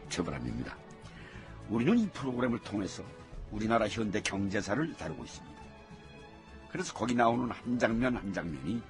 최불암입니다. 우리는 이 프로그램을 통해서 우리나라 현대 경제사를 다루고 있습니다. 그래서 거기 나오는 한 장면 한 장면이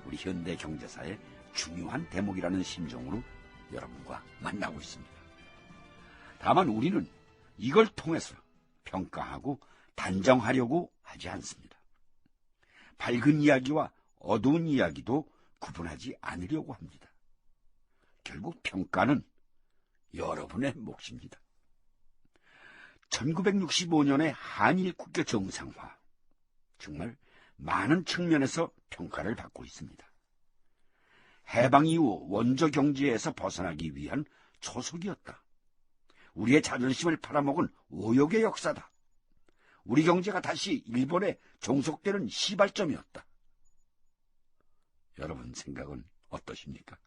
우리 현대 경제사의 중요한 대목이라는 심정으로 여러분과 만나고 있습니다. 다만 우리는 이걸 통해서 평가하고 단정하려고 하지 않습니다. 밝은 이야기와 어두운 이야기도 구분하지 않으려고 합니다. 결국 평가는 여러분의 몫입니다. 1965년의 한일 국교 정상화, 정말 많은 측면에서 평가를 받고 있습니다. 해방 이후 원조 경제에서 벗어나기 위한 초석이었다. 우리의 자존심을 팔아먹은 오욕의 역사다. 우리 경제가 다시 일본에 종속되는 시발점이었다. 여러분 생각은 어떠십니까?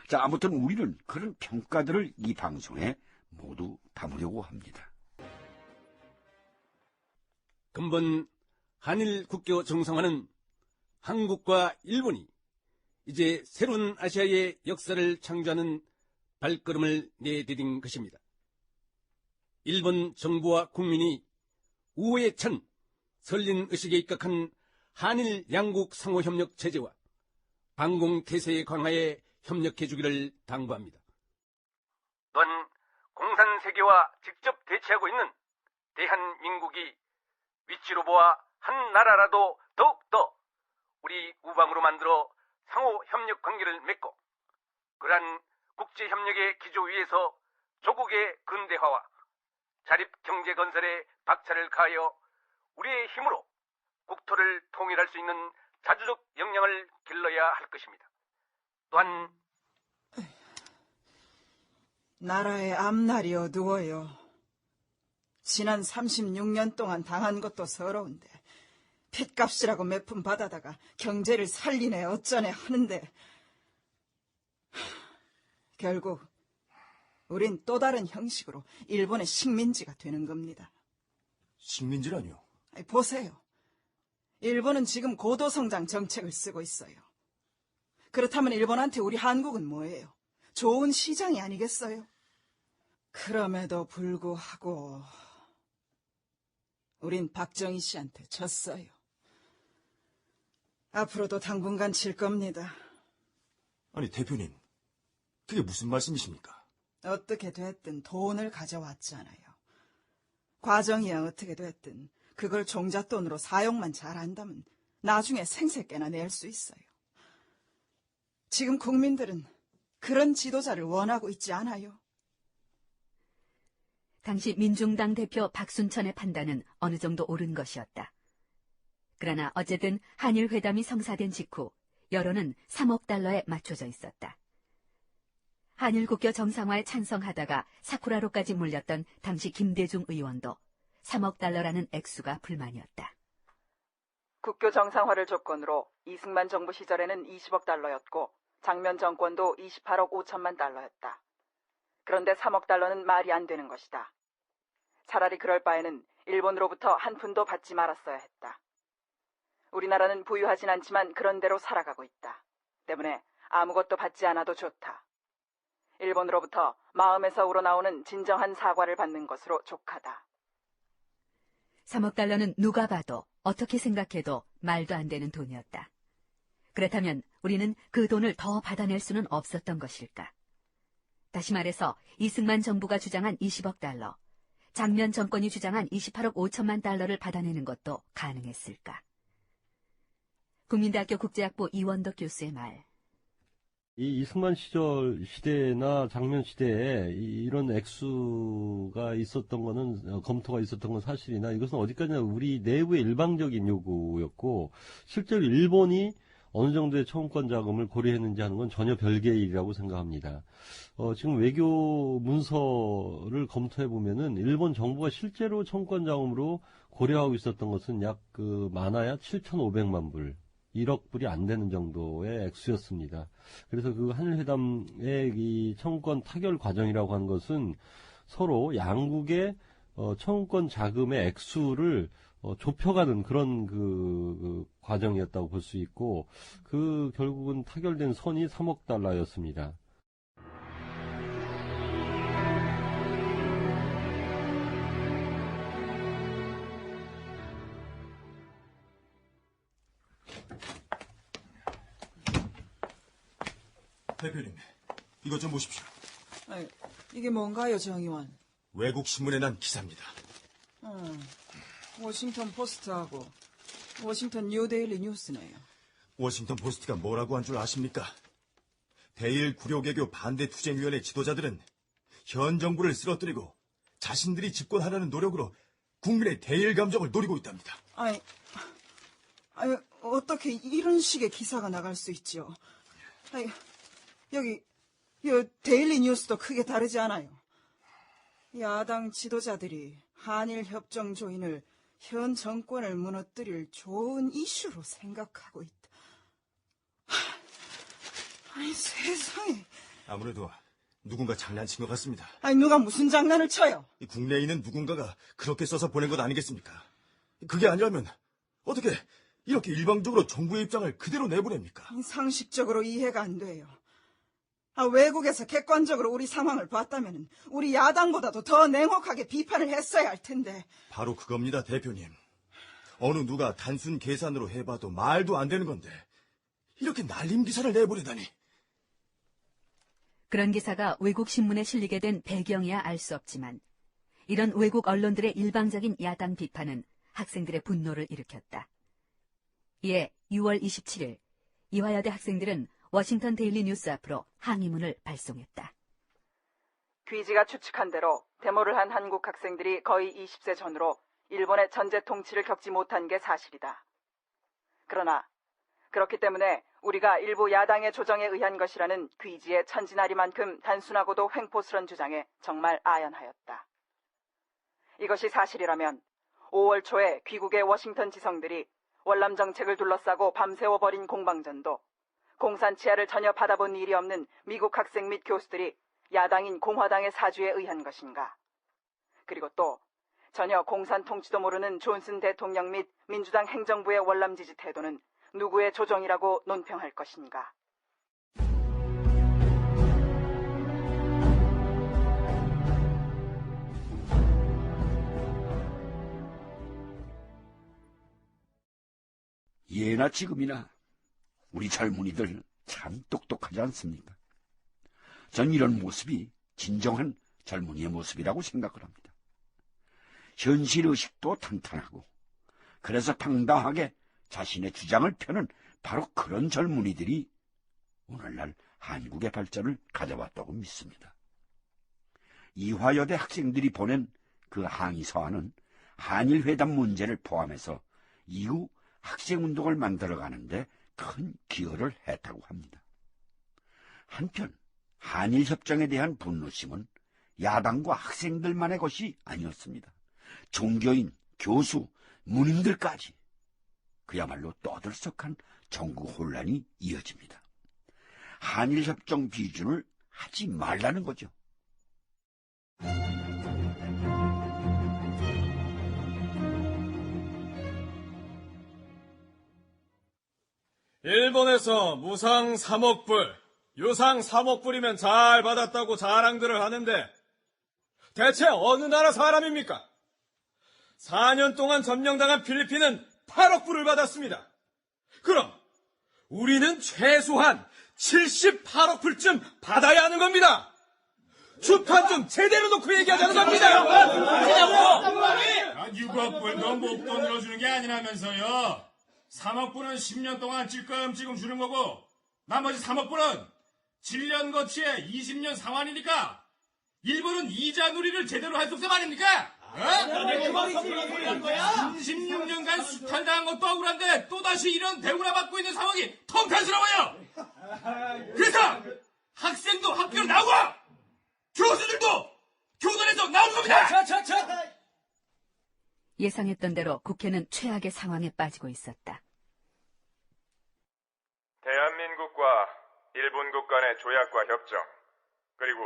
자, 아무튼 우리는 그런 평가들을 이 방송에 모두 담으려고 합니다. 근본 한일 국교 정상화는 한국과 일본이 이제 새로운 아시아의 역사를 창조하는 발걸음을 내디딘 것입니다. 일본 정부와 국민이 우호에 찬 설린의식에 입각한 한일 양국 상호협력 체제와 반공태세 강화에 협력해주기를 당부합니다. 또한 공산세계와 직접 대치하고 있는 대한민국이 위치로 보아 한 나라라도 더욱더 우리 우방으로 만들어 상호협력 관계를 맺고 그러한 국제협력의 기조 위에서 조국의 근대화와 자립경제건설에 박차를 가하여 우리의 힘으로 국토를 통일할 수 있는 자주적 역량을 길러야 할 것입니다. 또한 나라의 앞날이 어두워요. 지난 36년 동안 당한 것도 서러운데 핏값이라고 몇 푼 받아다가 경제를 살리네 어쩌네 하는데 결국 우린 또 다른 형식으로 일본의 식민지가 되는 겁니다. 식민지라니요? 보세요. 일본은 지금 고도성장 정책을 쓰고 있어요. 그렇다면 일본한테 우리 한국은 뭐예요? 좋은 시장이 아니겠어요? 그럼에도 불구하고 우린 박정희 씨한테 졌어요. 앞으로도 당분간 질 겁니다. 아니 대표님, 그게 무슨 말씀이십니까? 어떻게 됐든 돈을 가져왔잖아요. 과정이야 어떻게 됐든 그걸 종잣돈으로 사용만 잘한다면 나중에 생색깨나 낼 수 있어요. 지금 국민들은 그런 지도자를 원하고 있지 않아요. 당시 민중당 대표 박순천의 판단은 어느 정도 옳은 것이었다. 그러나 어쨌든 한일 회담이 성사된 직후 여론은 3억 달러에 맞춰져 있었다. 한일 국교 정상화에 찬성하다가 사쿠라로까지 몰렸던 당시 김대중 의원도 3억 달러라는 액수가 불만이었다. 국교 정상화를 조건으로 이승만 정부 시절에는 20억 달러였고 장면 정권도 28억 5천만 달러였다. 그런데 3억 달러는 말이 안 되는 것이다. 차라리 그럴 바에는 일본으로부터 한 푼도 받지 말았어야 했다. 우리나라는 부유하진 않지만 그런 대로 살아가고 있다. 때문에 아무것도 받지 않아도 좋다. 일본으로부터 마음에서 우러나오는 진정한 사과를 받는 것으로 족하다. 3억 달러는 누가 봐도 어떻게 생각해도 말도 안 되는 돈이었다. 그렇다면 우리는 그 돈을 더 받아낼 수는 없었던 것일까? 다시 말해서 이승만 정부가 주장한 20억 달러, 장면 정권이 주장한 28억 5천만 달러를 받아내는 것도 가능했을까? 국민대학교 국제학부 이원덕 교수의 말. 이 이승만 시대나 장면 시대에 이런 액수가 있었던 거는, 검토가 있었던 건 사실이나 이것은 어디까지나 우리 내부의 일방적인 요구였고, 실제로 일본이 어느 정도의 청구권 자금을 고려했는지 하는 건 전혀 별개의 일이라고 생각합니다. 지금 외교 문서를 검토해 보면은 일본 정부가 실제로 청구권 자금으로 고려하고 있었던 것은 약 많아야 7,500만 불. 1억 불이 안 되는 정도의 액수였습니다. 그래서 그 한일회담의 이 청구권 타결 과정이라고 하는 것은 서로 양국의 청구권 자금의 액수를 좁혀가는 그런 그 과정이었다고 볼 수 있고, 결국은 타결된 선이 3억 달러였습니다. 대표님, 이것 좀 보십시오. 아니, 이게 뭔가요, 정 의원? 외국 신문에 난 기사입니다. 워싱턴 포스트하고 워싱턴 뉴데일리 뉴스네요. 워싱턴 포스트가 뭐라고 한 줄 아십니까? 대일 구려개교 반대투쟁위원회 지도자들은 현 정부를 쓰러뜨리고 자신들이 집권하려는 노력으로 국민의 대일 감정을 노리고 있답니다. 아니, 어떻게 이런 식의 기사가 나갈 수 있죠? 아니, 여기, 이 데일리 뉴스도 크게 다르지 않아요. 야당 지도자들이 한일 협정 조인을 현 정권을 무너뜨릴 좋은 이슈로 생각하고 있다. 아니, 세상에. 아무래도 누군가 장난친 것 같습니다. 아니, 누가 무슨 장난을 쳐요? 이 국내에 있는 누군가가 그렇게 써서 보낸 것 아니겠습니까? 그게 아니라면 어떻게 이렇게 일방적으로 정부의 입장을 그대로 내보냅니까? 상식적으로 이해가 안 돼요. 외국에서 객관적으로 우리 상황을 봤다면 우리 야당보다도 더 냉혹하게 비판을 했어야 할 텐데. 바로 그겁니다, 대표님. 어느 누가 단순 계산으로 해봐도 말도 안 되는 건데 이렇게 날림 기사를 내보내다니. 그런 기사가 외국 신문에 실리게 된 배경이야 알 수 없지만 이런 외국 언론들의 일방적인 야당 비판은 학생들의 분노를 일으켰다. 이에 6월 27일 이화여대 학생들은 워싱턴 데일리 뉴스 앞으로 항의문을 발송했다. 귀지가 추측한 대로 데모를 한 한국 학생들이 거의 20세 전후로 일본의 전제 통치를 겪지 못한 게 사실이다. 그러나 그렇기 때문에 우리가 일부 야당의 조정에 의한 것이라는 귀지의 천진아리만큼 단순하고도 횡포스런 주장에 정말 아연하였다. 이것이 사실이라면 5월 초에 귀국의 워싱턴 지성들이 월남 정책을 둘러싸고 밤새워 벌인 공방전도 공산 치하를 전혀 받아본 일이 없는 미국 학생 및 교수들이 야당인 공화당의 사주에 의한 것인가? 그리고 또 전혀 공산 통치도 모르는 존슨 대통령 및 민주당 행정부의 월남 지지 태도는 누구의 조정이라고 논평할 것인가? 예나 지금이나 우리 젊은이들 참 똑똑하지 않습니까? 전 이런 모습이 진정한 젊은이의 모습이라고 생각을 합니다. 현실의식도 탄탄하고 그래서 당당하게 자신의 주장을 펴는 바로 그런 젊은이들이 오늘날 한국의 발전을 가져왔다고 믿습니다. 이화여대 학생들이 보낸 그 항의 서한은 한일회담 문제를 포함해서 이후 학생운동을 만들어가는데 큰 기여를 했다고 합니다. 한편 한일협정에 대한 분노심은 야당과 학생들만의 것이 아니었습니다. 종교인, 교수, 문인들까지 그야말로 떠들썩한 정국 혼란이 이어집니다. 한일협정 비준을 하지 말라는 거죠. 일본에서 무상 3억 불, 유상 3억 불이면 잘 받았다고 자랑들을 하는데 대체 어느 나라 사람입니까? 4년 동안 점령당한 필리핀은 8억 불을 받았습니다. 그럼 우리는 최소한 78억 불쯤 받아야 하는 겁니다. 주판 좀 제대로 놓고 얘기하자는 겁니다. 6억 불도 목돈으로 주는 게 아니라면서요. 3억 불은 10년 동안 찔끔찔끔 주는 거고 나머지 3억 불은 7년 거치에 20년 상환이니까 일본은 이자 누리를 제대로 할 수 없어 말입니까? 36년간 수탈당한 것도 억울한데 또다시 이런 대우나 받고 있는 상황이 통탄스러워요. 그래서 학생도 학교로 나오고 교수들도 교단에서 나오는 겁니다. 예상했던 대로 국회는 최악의 상황에 빠지고 있었다. 대한민국과 일본국 간의 조약과 협정, 그리고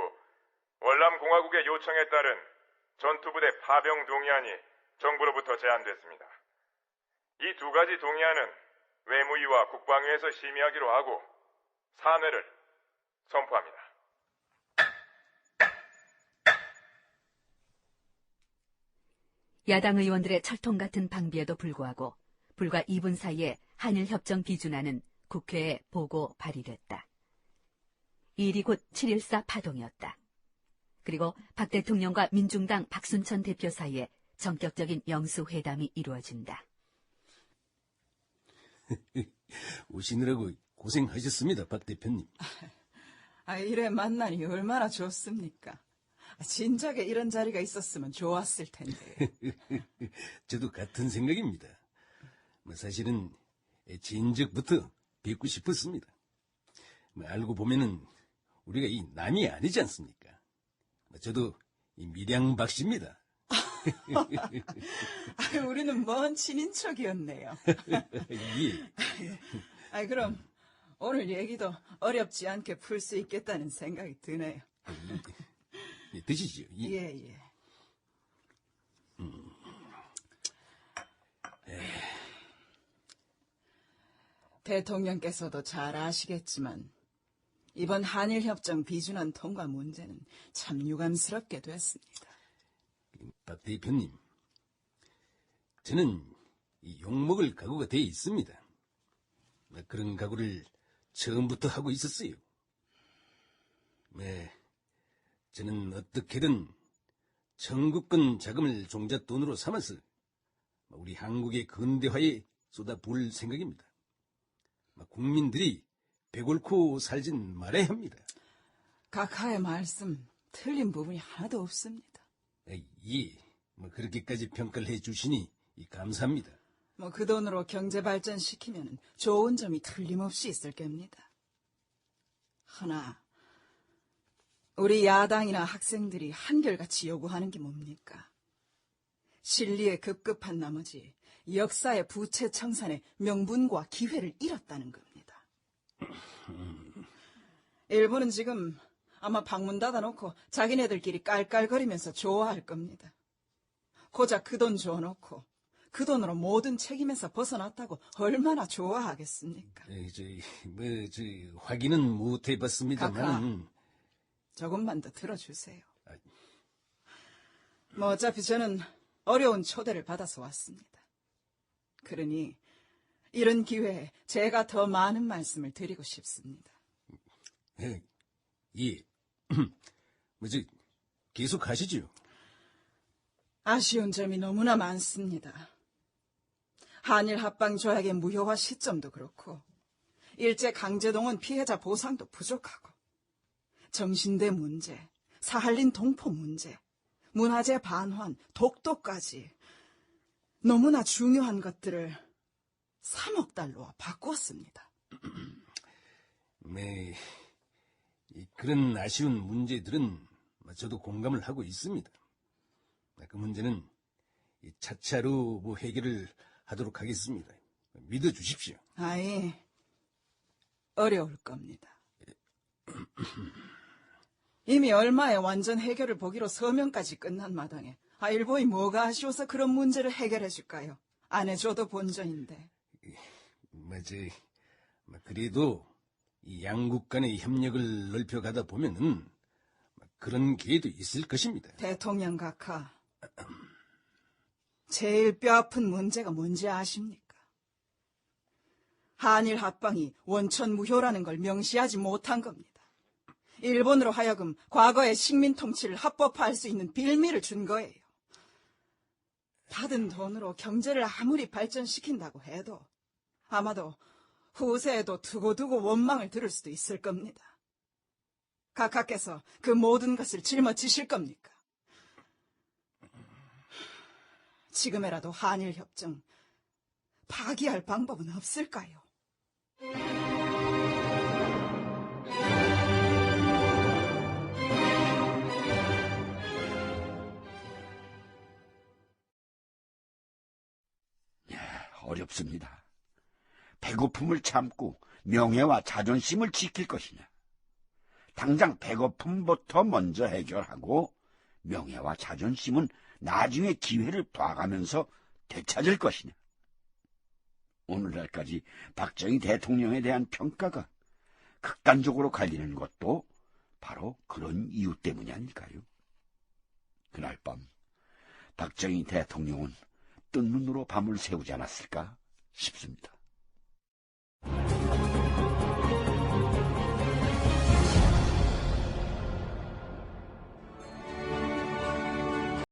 월남공화국의 요청에 따른 전투부대 파병 동의안이 정부로부터 제안됐습니다. 이 두 가지 동의안은 외무위와 국방위에서 심의하기로 하고 사뇌를 선포합니다. 야당 의원들의 철통 같은 방비에도 불구하고 불과 2분 사이에 한일협정 비준안은 국회에 보고 발의됐다. 이 일이 곧 7.14 파동이었다. 그리고 박 대통령과 민중당 박순천 대표 사이에 전격적인 영수회담이 이루어진다. 오시느라고 고생하셨습니다, 박 대표님. 이래 만나니 얼마나 좋습니까? 진작에 이런 자리가 있었으면 좋았을 텐데. 저도 같은 생각입니다. 사실은 진즉부터 뵙고 싶었습니다. 알고 보면은 우리가 이 남이 아니지 않습니까? 저도 이 밀양 박씨입니다. 우리는 먼 친인척이었네요. 예. 그럼 오늘 얘기도 어렵지 않게 풀 수 있겠다는 생각이 드네요. 예, 드시죠. 예. 대통령께서도 잘 아시겠지만 이번 한일협정 비준안 통과 문제는 참 유감스럽게 됐습니다. 박 대표님, 저는 이 욕먹을 각오가 돼 있습니다. 그런 각오를 처음부터 하고 있었어요. 저는 어떻게든 청구권 자금을 종잣돈으로 삼아서 우리 한국의 근대화에 쏟아부을 생각입니다. 국민들이 배골코 살진 말아야 합니다. 각하의 말씀 틀린 부분이 하나도 없습니다. 예, 그렇게까지 평가를 해주시니 감사합니다. 그 돈으로 경제 발전시키면 좋은 점이 틀림없이 있을 겁니다. 허나 우리 야당이나 학생들이 한결같이 요구하는 게 뭡니까? 실리에 급급한 나머지 역사의 부채 청산의 명분과 기회를 잃었다는 겁니다. 일본은 지금 아마 방문 닫아놓고 자기네들끼리 깔깔거리면서 좋아할 겁니다. 고작 그 돈 줘놓고 그 돈으로 모든 책임에서 벗어났다고 얼마나 좋아하겠습니까? 확인은 못 해봤습니다만. 조금만 더 들어주세요. 어차피 저는 어려운 초대를 받아서 왔습니다. 그러니 이런 기회에 제가 더 많은 말씀을 드리고 싶습니다. 예. 계속 하시죠. 아쉬운 점이 너무나 많습니다. 한일 합방 조약의 무효화 시점도 그렇고 일제 강제동원 피해자 보상도 부족하고 정신대 문제, 사할린 동포 문제, 문화재 반환, 독도까지 너무나 중요한 것들을 3억 달러와 바꾸었습니다. 그런 아쉬운 문제들은 저도 공감을 하고 있습니다. 그 문제는 차차로 해결을 하도록 하겠습니다. 믿어주십시오. 어려울 겁니다. 이미 얼마에 완전 해결을 보기로 서명까지 끝난 마당에 일본이 뭐가 아쉬워서 그런 문제를 해결해 줄까요? 안 해줘도 본전인데. 그래도 이 양국 간의 협력을 넓혀가다 보면은 그런 기회도 있을 것입니다. 대통령 각하, 제일 뼈아픈 문제가 뭔지 아십니까? 한일 합방이 원천 무효라는 걸 명시하지 못한 겁니다. 일본으로 하여금 과거의 식민 통치를 합법화할 수 있는 빌미를 준 거예요. 받은 돈으로 경제를 아무리 발전시킨다고 해도 아마도 후세에도 두고두고 원망을 들을 수도 있을 겁니다. 각하께서 그 모든 것을 짊어지실 겁니까? 지금이라도 한일협정 파기할 방법은 없을까요? 어렵습니다. 배고픔을 참고 명예와 자존심을 지킬 것이냐, 당장 배고픔부터 먼저 해결하고 명예와 자존심은 나중에 기회를 봐가면서 되찾을 것이냐. 오늘날까지 박정희 대통령에 대한 평가가 극단적으로 갈리는 것도 바로 그런 이유 때문이 아닐까요? 그날 밤 박정희 대통령은 뜬 눈으로 밤을 새우지 않았을까 싶습니다.